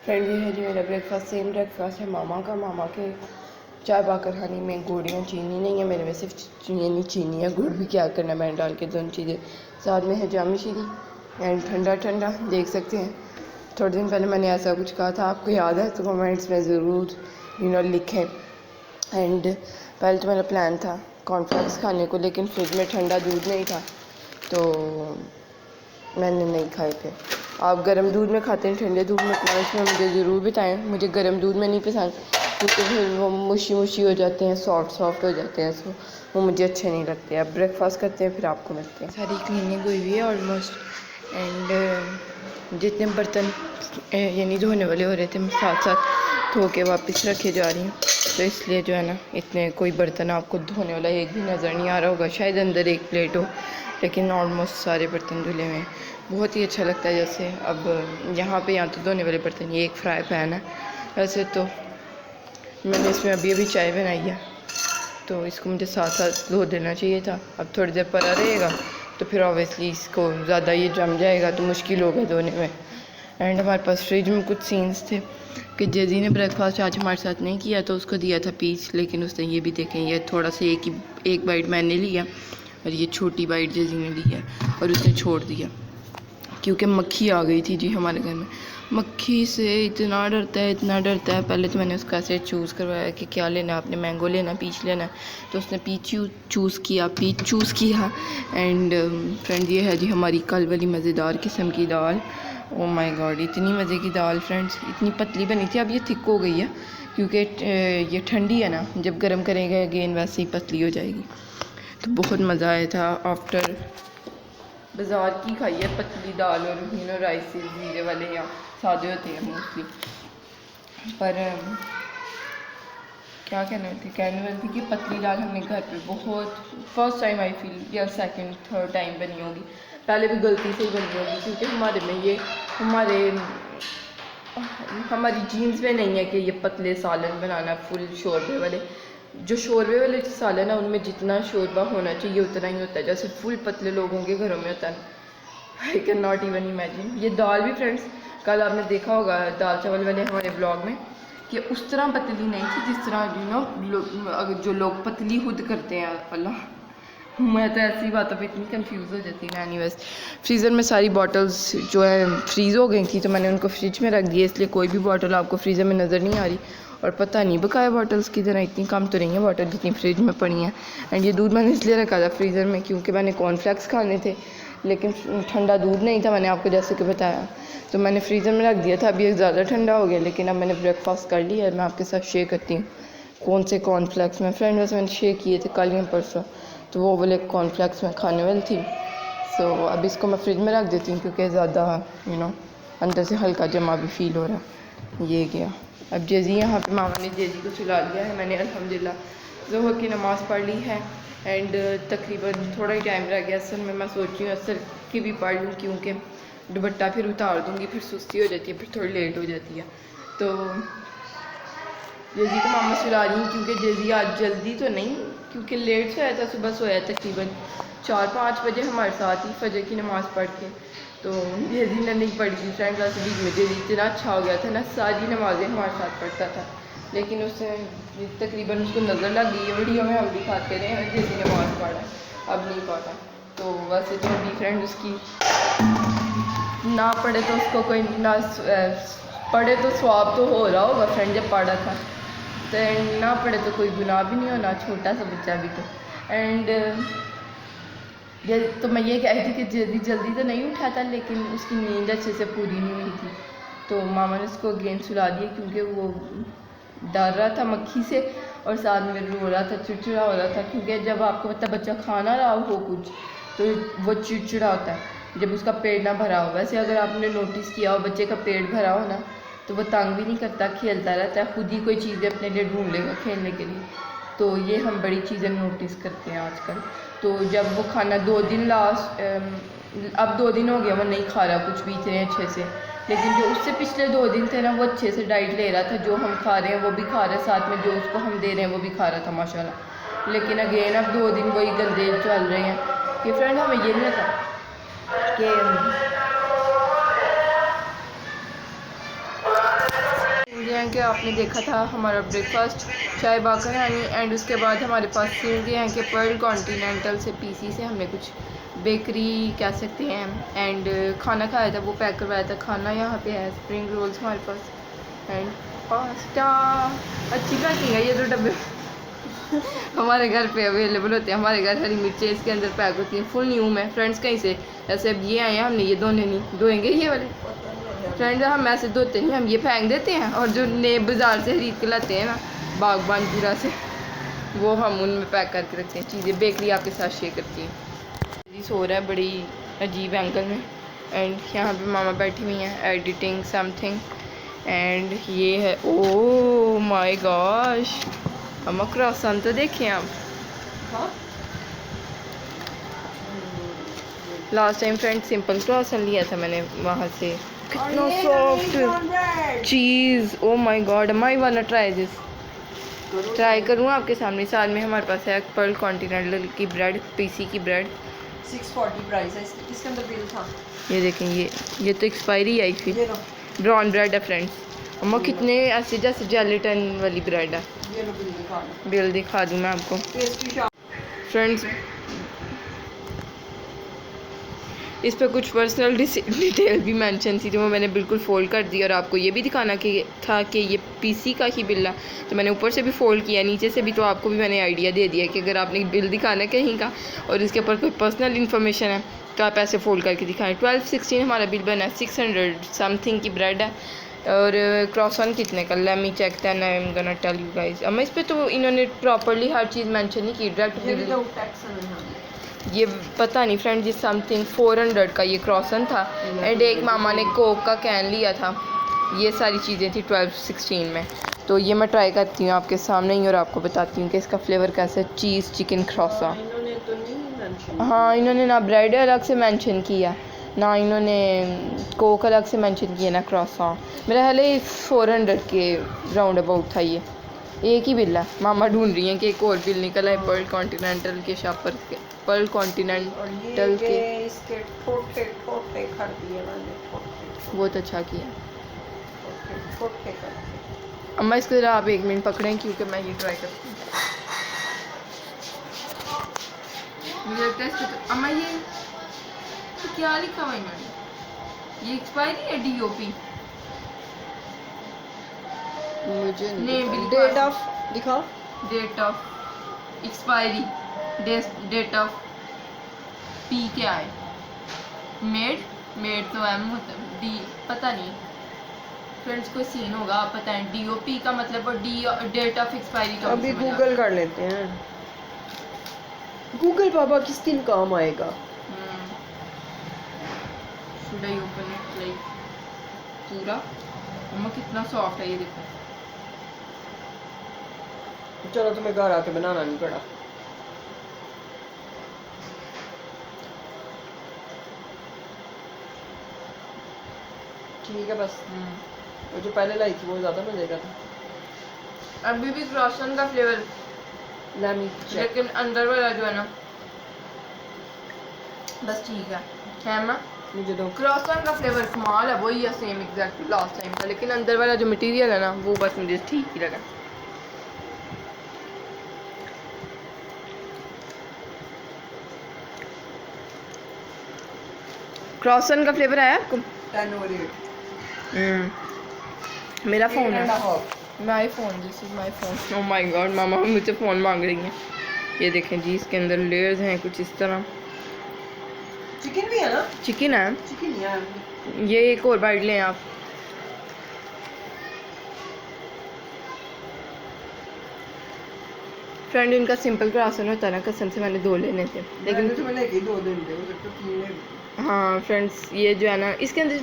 Friend ये है जी मेरा ब्रेकफास्ट। सेम ब्रेकफास्ट है मामा का। मामा के चाय पाकर खाने में गुड़ या चीनी नहीं है, मेरे में सिर्फ चीनी है। गुड़ भी क्या करना, मैंने डाल के दोनों चीज़ें। साथ में है जाम शीरी एंड ठंडा ठंडा देख सकते हैं। थोड़े दिन पहले मैंने ऐसा कुछ कहा था, आपको याद है तो कमेंट्स में ज़रूर लिखें। एंड पहले तो मेरा प्लान था कॉर्नफ्लेक्स खाने को, लेकिन फ्रिज में ठंडा दूध नहीं था तो मैंने नहीं खाए थे। आप गर्म दूध में खाते हैं ठंडे दूध में? कमेंट्स में मुझे ज़रूर बताएं। मुझे गर्म दूध में नहीं पसंद क्योंकि फिर वो मुशी हो जाते हैं, सॉफ्ट हो जाते हैं, सो वो मुझे अच्छे नहीं लगते। अब ब्रेकफास्ट करते हैं फिर आपको मिलते हैं। सारी क्लीनिंग हुई हुई है ऑलमोस्ट एंड जितने बर्तन यानी धोने वाले हो रहे थे मैं साथ साथ धो के वापस रखे जा रही हूँ। तो इसलिए जो है ना, इतने कोई बर्तन आपको धोने वाला एक भी नज़र नहीं आ रहा होगा, शायद अंदर एक प्लेट हो, लेकिन ऑलमोस्ट सारे बर्तन धुले हुए हैं। बहुत ही अच्छा लगता है। जैसे अब यहाँ तो धोने वाले बर्तन, ये एक फ्राई पैन है। वैसे तो मैंने इसमें अभी चाय बनाई है तो इसको मुझे साथ साथ धो देना चाहिए था। अब थोड़ी देर पड़ा रहेगा तो फिर ऑब्वियसली इसको ज़्यादा ये जम जाएगा तो मुश्किल होगा धोने में। एंड हमारे पास फ्रिज में कुछ सीन्स थे कि जेजी ने ब्रेकफास्ट आज हमारे साथ नहीं किया तो उसको दिया था पीस, लेकिन उसने ये भी देखें, ये थोड़ा सा एक बाइट मैंने लिया और ये छोटी बाइट जेजी ने ली है और उसने छोड़ दिया क्योंकि मक्खी आ गई थी जी हमारे घर में। मक्खी से इतना डरता है। पहले तो मैंने उसका ऐसे चूज़ करवाया कि क्या लेना, आपने मैंगो लेना, पीच लेना, तो उसने पीच चूज़ किया। एंड फ्रेंड ये है जी हमारी कल वाली मज़ेदार किस्म की दाल। ओ माय गॉड, इतनी मज़े की दाल फ्रेंड्स, इतनी पतली बनी थी। अब ये थिक हो गई है क्योंकि ये ठंडी है ना, जब गर्म करेंगे अगेन वैसे ही पतली हो जाएगी। तो बहुत मज़ा आया था। आफ्टर बाज़ार की खाई है पतली दाल और राइस जीरे वाले या सादे होते हैं मोस्टली। पर क्या कहने वाली थी कि पतली दाल हमने घर पे बहुत फर्स्ट टाइम आई फील या सेकंड थर्ड टाइम बनी होगी, पहले भी गलती से ही बनी होगी क्योंकि हमारे में ये हमारी जीन्स में नहीं है कि ये पतले सालन बनाना फुल शोरबे वाले। जो शोरबे वाले सालन है उनमें जितना शोरबा होना चाहिए उतना ही होता है, जैसे फुल पतले लोगों के घरों में होता है। I can not even imagine. ये दाल भी फ्रेंड्स, कल आपने देखा होगा दाल चावल वाले हमारे ब्लॉग में कि उस तरह पतली नहीं थी जिस तरह जो लोग पतली खुद करते हैं। अल्लाह, मैं तो ऐसी बातों पे इतनी कंफ्यूज हो जाती है। एनीवेज, फ्रीज़र में सारी बॉटल्स जो है फ्रीज़ हो गई थी तो मैंने उनको फ्रिज में रख दिया, इसलिए कोई भी बॉटल आपको फ्रीज़र में नज़र नहीं आ रही। और पता नहीं बकाया बॉटल्स की तरह इतनी कम तो नहीं है बॉटल जितनी फ्रिज में पड़ी हैं। एंड ये दूध मैंने इसलिए रखा था फ्रीज़र में क्योंकि मैंने कॉर्नफ्लेक्स खाने थे, लेकिन ठंडा दूध नहीं था, मैंने आपको जैसे कि बताया, तो मैंने फ्रीज़र में रख दिया था। अभी ज़्यादा ठंडा हो गया, लेकिन अब मैंने ब्रेकफास्ट कर लिया है। मैं आपके साथ शेयर करती हूँ कौन से कॉर्नफ्लेक्स में फ्रेंड वैसे मैंने शेयर किए थे कल या परसों, तो वो वाले कॉर्नफ्लेक्स में खाने वाली थी। सो अब इसको मैं फ्रिज में रख देती हूँ क्योंकि ज़्यादा अंदर से हल्का जमा भी फील हो रहा है। ये गया। अब जेजी यहाँ पे मामा ने जेजी को सुला लिया है। मैंने अल्हम्दुलिल्लाह ज़ोहर की नमाज़ पढ़ ली है एंड तकरीबन थोड़ा ही टाइम रह गया। असल में मैं सोच रही हूँ असर की भी पढ़ लूँ क्योंकि दुपट्टा फिर उतार दूँगी, फिर सुस्ती हो जाती है, फिर थोड़ी लेट हो जाती है। तो जेजी को मामा सुला रही हूँ क्योंकि जेजी आज जल्दी तो नहीं, क्योंकि लेट सोया था, सुबह सोया तकरीबन 4-5 बजे हमारे साथ ही फजर की नमाज़ पढ़ के। तो जेजी ने नहीं पढ़ी थी फ्रेंड, वैसे बीच में जेजी इतना अच्छा हो गया था ना, सारी नमाज़ें हमारे साथ पढ़ता था, लेकिन उससे तकरीबन उसको नज़र लग गई है। वीडियो में हम दिखाते रहे हैं जेजी नमाज़ पढ़ा, अब नहीं पढ़ा। तो वैसे तो अभी फ्रेंड उसकी ना पढ़े तो उसको कोई ना पढ़े तो स्वाब तो हो रहा होगा फ्रेंड, जब पढ़ा था तो ना पढ़े तो कोई गुनाह भी नहीं होना, छोटा सा बच्चा भी तो। एंड तो मैं ये कह रही थी कि जल्दी तो नहीं उठा था, लेकिन उसकी नींद अच्छे से पूरी नहीं हुई थी तो मामा ने उसको अगेन सुला दिया क्योंकि वो डर रहा था मक्खी से और साथ में रो रहा था, चिड़चिड़ा हो रहा था। क्योंकि जब आपको पता बच्चा खा ना रहा हो कुछ तो वो चिड़चिड़ा होता है जब उसका पेट ना भरा हो। वैसे अगर आपने नोटिस किया हो बच्चे का पेट भरा हो ना तो वो तंग भी नहीं करता, खेलता रहता है, खुद ही कोई चीज़ें अपने लिए ढूंढ लेगा खेलने के लिए। तो ये हम बड़ी चीज़ें नोटिस करते हैं आजकल। तो जब वो खाना 2 दिन अब 2 दिन हो गया वो नहीं खा रहा कुछ भी इतने अच्छे से, लेकिन जो उससे पिछले 2 दिन थे ना वो अच्छे से डाइट ले रहा था, जो हम खा रहे हैं वो भी खा रहा है, साथ में जो उसको हम दे रहे हैं वो भी खा रहा था माशाल्लाह। लेकिन अगेन अब 2 दिन वही गंदे चल रहे हैं कि फ्रेंड हमें ये नहीं लगता कि हैं कि आपने देखा था हमारा ब्रेकफास्ट चाय बाकर हनी, एंड उसके बाद हमारे पास ये हैं कि पर्ल कॉन्टिनेंटल से पीसी से हमने कुछ बेकरी कह सकते हैं, एंड खाना खाया था, वो पैक करवाया था खाना। यहाँ पे है स्प्रिंग रोल्स हमारे पास एंड पास्ता। अच्छी पैकिंग है ये तो डब्बे हमारे घर पे अवेलेबल होते हैं। हमारे घर हरी मिर्चें इसके अंदर पैक होती हैं, फुल न्यू में फ्रेंड्स। कहीं से ऐसे अब ये आए हैं, हमने ये धोने नहीं धोएंगे ये वाले फ्रेंड, हम ऐसे धोते नहीं, हम ये फेंक देते हैं, और जो नए बाज़ार से खरीद के लाते हैं ना बागबानपुरा से, वो हम उनमें पैक करके रखते हैं चीज़ें। बेकरी आपके साथ शेयर करती है। जी सो रहा है बड़ी अजीब एंगल में, एंड यहाँ पे मामा बैठी हुई हैं एडिटिंग समथिंग, एंड ये है ओ माय गॉश अम्मा क्रॉसन तो देखें आप। Last time friend simple croissant लिया था मैंने वहाँ से, कितना सॉफ्ट चीज़, ओ माय गॉड अम्मा I want try this. Try करूँ आपके सामने। साथ में हमारे पास है पर्ल कॉन्टिनेंटल की ब्रेड, पीसी की ब्रेड, 640 प्राइस है इसके अंदर बिल था। ये देखें, ये तो एक्सपायरी आई थी। ब्राउन ब्रेड है फ्रेंड्स। अम्मा कितने ऐसे जैसे जेलेटिन वाली ब्रेड है। ये लो बिल दिखा दूँ मैं आपको फ्रेंड्स। इस पर कुछ पर्सनल डिटेल भी मेंशन थी, जो मैंने बिल्कुल फोल्ड कर दी, और आपको ये भी दिखाना कि था कि ये पीसी का ही बिल है, तो मैंने ऊपर से भी फोल्ड किया, नीचे से भी, तो आपको भी मैंने आइडिया दे दिया कि अगर आपने बिल दिखाना है कहीं का और इसके ऊपर कोई पर्सनल इन्फॉर्मेशन है तो आप ऐसे फोल्ड करके दिखाएं। 1216 हमारा बिल बना है, 600 समथिंग की ब्रेड है, और क्रॉसन कितने का, let me check then I am gonna tell you guys. अब इस पर तो इन्होंने प्रॉपरली हर चीज़ मेंशन नहीं की, डायरेक्ट बिल ये पता नहीं फ्रेंड जी समथिंग 400 का ये क्रॉसन था, एंड एक मामा ने कोक का कैन लिया था। ये सारी चीज़ें थी 1216 में। तो ये मैं ट्राई करती हूँ आपके सामने ही और आपको बताती हूँ कि इसका फ्लेवर कैसा है। चीज़ चिकन क्रॉसा, हाँ इन्होंने ना ब्रेड अलग से मेंशन किया, ना इन्होंने कोक अलग से मेंशन किया, ना क्रॉसा। मेरा ख्याल है 400 के राउंड अबाउट था ये। एक ही बिल है, मामा ढूंढ रही हैं कि एक और बिल निकला है पर्ल कॉन्टिनेंटल के शॉपर के, पर्ल कॉन्टिनेंटल के इसके छोटे छोटे कर दिए मैंने, बहुत अच्छा किया। छोटे अम्मा इसको ज़रा आप 1 मिनट पकड़ें, क्योंकि मैं ये ट्राई करती हूँ। मुझे लगता है इसको अम्मा ये तो क्या लिखा हुआ इन्होंने, ये एक्सपायरी है डीओपी, मुझे डेट ऑफ दिखाओ, date of expiry, date of P क्या है, मेड तो एम होता है, डी पता नहीं फ्रेंड्स, कोई सीन होगा आप बताएं। डीओपी का मतलब और डी डेट ऑफ एक्सपायरी का अभी गूगल कर लेते हैं। गूगल बाबा किस दिन काम आएगा। Should I open it like पूरा। मम्मा कितना सॉफ्ट है ये देखो। चलो तुम्हें घर आके बनाना नहीं पड़ा। ठीक है बस। वो जो पहले लाई थी वो ज्यादा मजे का था। अभी भी क्रॉसन का फ्लेवर, लेकिन अंदर वाला जो है ना बस ठीक है माँ। मुझे दो। क्रॉसन का फ्लेवर कमाल है, वही है सेम एग्जैक्टली लास्ट टाइम का, लेकिन अंदर वाला जो मटेरियल है ना वो बस मुझे ठीक ही लगा। क्रॉसन का फ्लेवर आया आपको? 10 over 8। मेरा फ़ोन है, my phone, this is my phone. Oh my god, मामा मुझसे फ़ोन मांग रही हैं। ये देखें जी, इसके अंदर लेयर्स हैं कुछ इस तरह। चिकन भी है ना? चिकन है, चिकन है। ये एक और बाइट लें आप। फ्रेंड इनका सिंपल क्रॉसन होता है ना, कसम से मैंने 2 लेने थे, लेकिन तो मैं लेके 2 दिन थे, तो 3 ले। हाँ फ्रेंड्स, ये जो है ना इसके अंदर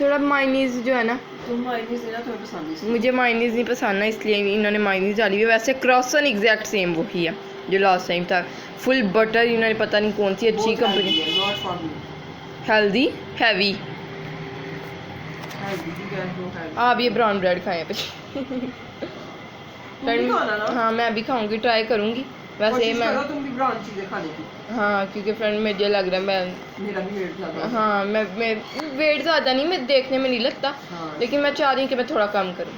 थोड़ा मायनीज़ जो है ना, तुम मायनीज़ देना तुम्हें पसंद है। मुझे मायनीज़ नहीं पसंद ना, इसलिए इन्होंने मायनीज़ डाली हुई है। वैसे क्रॉसन एग्जैक्ट सेम वही है जो लास्ट टाइम था। फुल बटर इन्होंने पता नहीं कौन सी अच्छी कंपनी, हेल्दी हैवी। आप ये ब्राउन ब्रेड खाएं फ्रेंड। हाँ मैं भी खाऊंगी, ट्राई करूंगी। वैसे मैं तुम भी ब्राउन चीजें खाने की। हाँ क्योंकि फ्रेंड मुझे लग रहा है मेरा भी वेट ज़्यादा। हाँ मैं वेट ज़्यादा नहीं, मैं देखने में नहीं लगता, लेकिन मैं चाह रही हूँ कि मैं थोड़ा कम करूँ।